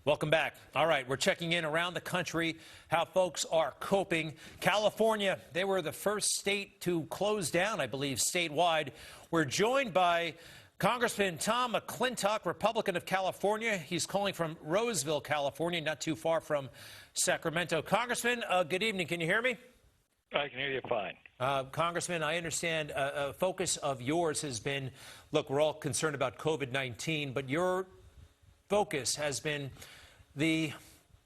Welcome back. All right, we're checking in around the country, how folks are coping. California, they were the first state to close down, I believe, statewide. We're joined by Congressman Tom McClintock, Republican of California. He's calling from Roseville, California, not too far from Sacramento. Congressman, good evening. Can you hear me? I can hear you fine. Congressman, I understand a focus of yours has been, look, we're all concerned about COVID-19, but your focus has been the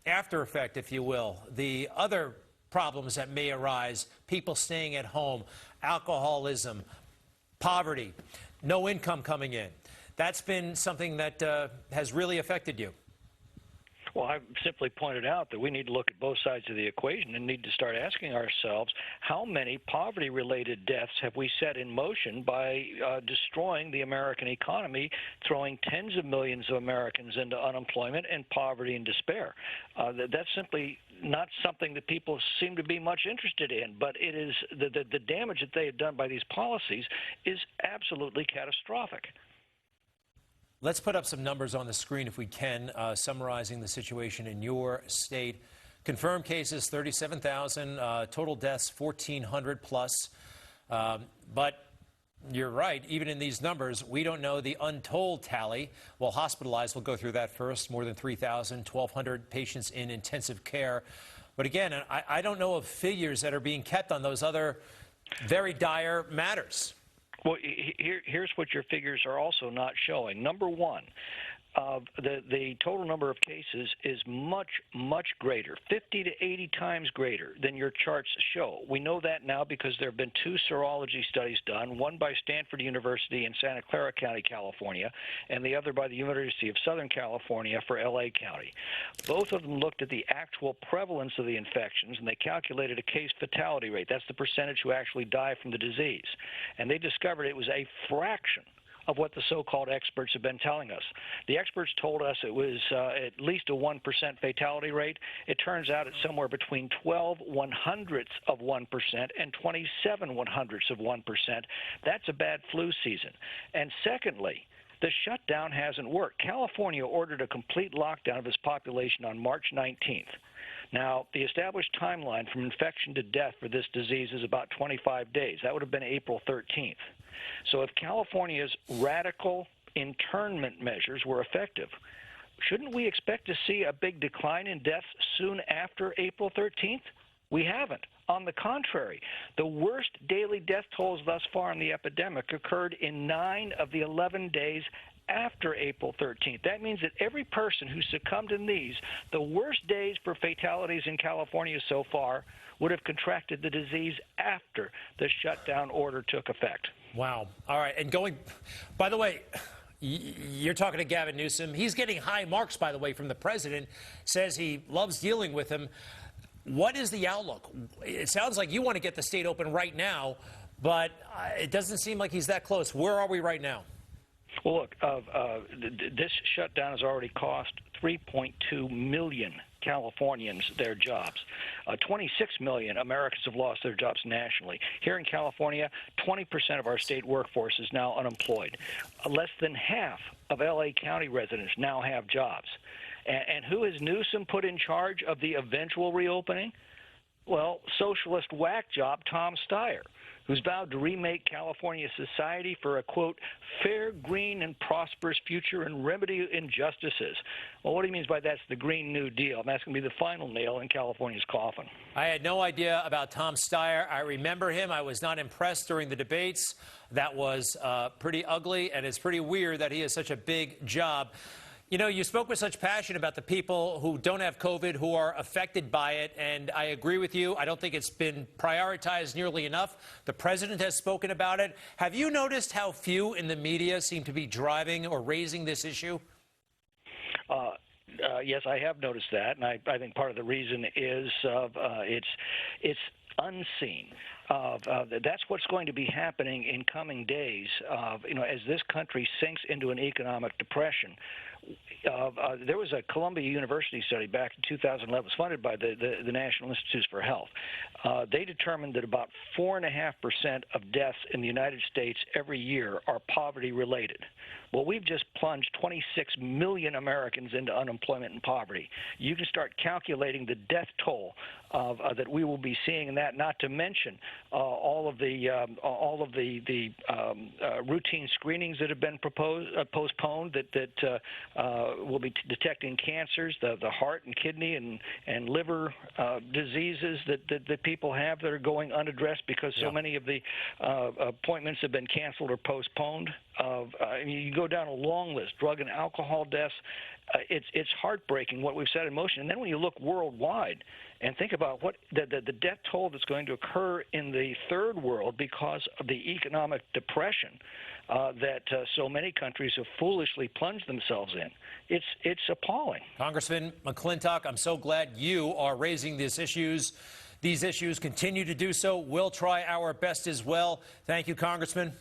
after effect, if you will, the other problems that may arise, people staying at home, alcoholism, poverty, no income coming in. That's been something that has really affected you. Well, I've simply pointed out that we need to look at both sides of the equation and need to start asking ourselves how many poverty-related deaths have we set in motion by destroying the American economy, throwing tens of millions of Americans into unemployment and poverty and despair. That's simply not something that people seem to be much interested in, but it is the damage that they have done by these policies is absolutely catastrophic. Let's put up some numbers on the screen if we can, summarizing the situation in your state. Confirmed cases, 37,000. Total deaths, 1,400 plus. But you're right, even in these numbers, we don't know the untold tally. Well, hospitalized, we'll go through that first. More than 3,000, 1,200 patients in intensive care. But again, I don't know of figures that are being kept on those other very dire matters. Well, here's what your figures are also not showing. Number one, the total number of cases is much, much greater, 50 to 80 times greater than your charts show. We know that now because there have been two serology studies done, one by Stanford University in Santa Clara County, California, and the other by the University of Southern California for LA County. Both of them looked at the actual prevalence of the infections, and they calculated a case fatality rate. That's the percentage who actually die from the disease. And they discovered it was a fraction of what the so-called experts have been telling us. The experts told us it was at least a 1% fatality rate. It turns out it's somewhere between 12 100ths of 1% and 27 100ths of 1%. That's a bad flu season. And secondly, the shutdown hasn't worked. California ordered a complete lockdown of its population on March 19th. Now, the established timeline from infection to death for this disease is about 25 days. That would have been April 13th. So if California's radical internment measures were effective, shouldn't we expect to see a big decline in deaths soon after April 13th? We haven't. On the contrary, the worst daily death tolls thus far in the epidemic occurred in 9 of the 11 days after April 13th. That means that every person who succumbed in these, the worst days for fatalities in California so far, would have contracted the disease after the shutdown order took effect. Wow. All right. And by the way, you're talking to Gavin Newsom. He's getting high marks, by the way, from the president, says he loves dealing with him. What is the outlook? It sounds like you want to get the state open right now, but it doesn't seem like he's that close. Where are we right now? Well, look, this shutdown has already cost 3.2 million Californians their jobs. 26 million Americans have lost their jobs nationally. Here in California, 20% of our state workforce is now unemployed. Less than half of LA County residents now have jobs. And who has Newsom put in charge of the eventual reopening? Well, socialist whack job Tom Steyer, who's vowed to remake California society for a, quote, fair, green, and prosperous future and remedy injustices. Well, what he means by that's the Green New Deal, and that's going to be the final nail in California's coffin. I had no idea about Tom Steyer. I remember him. I was not impressed during the debates. That was pretty ugly, and it's pretty weird that he has such a big job. You know, you spoke with such passion about the people who don't have COVID, who are affected by it, and I agree with you. I don't think it's been prioritized nearly enough. The president has spoken about it. Have you noticed how few in the media seem to be driving or raising this issue? Yes, I have noticed that, and I think part of the reason is it's unseen. That's what's going to be happening in coming days. As this country sinks into an economic depression. There was a Columbia University study back in 2011. It was funded by the National Institutes for Health. They determined that about 4.5% of deaths in the United States every year are poverty-related. Well, we've just plunged 26 million Americans into unemployment and poverty. You can start calculating the death toll that we will be seeing in that. Not to mention all of the routine screenings that have been postponed that will be detecting cancers, the heart and kidney and liver diseases that people have that are going unaddressed because so many of the appointments have been canceled or postponed. You go down a long list, drug and alcohol deaths. It's heartbreaking what we've set in motion. And then when you look worldwide and think about what the death toll that's going to occur in the third world because of the economic depression that so many countries have foolishly plunged themselves in, it's appalling. Congressman McClintock, I'm so glad you are raising these issues. These issues continue to do so. We'll try our best as well. Thank you, Congressman.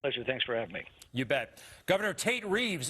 Pleasure. Thanks for having me. You bet. Governor Tate Reeves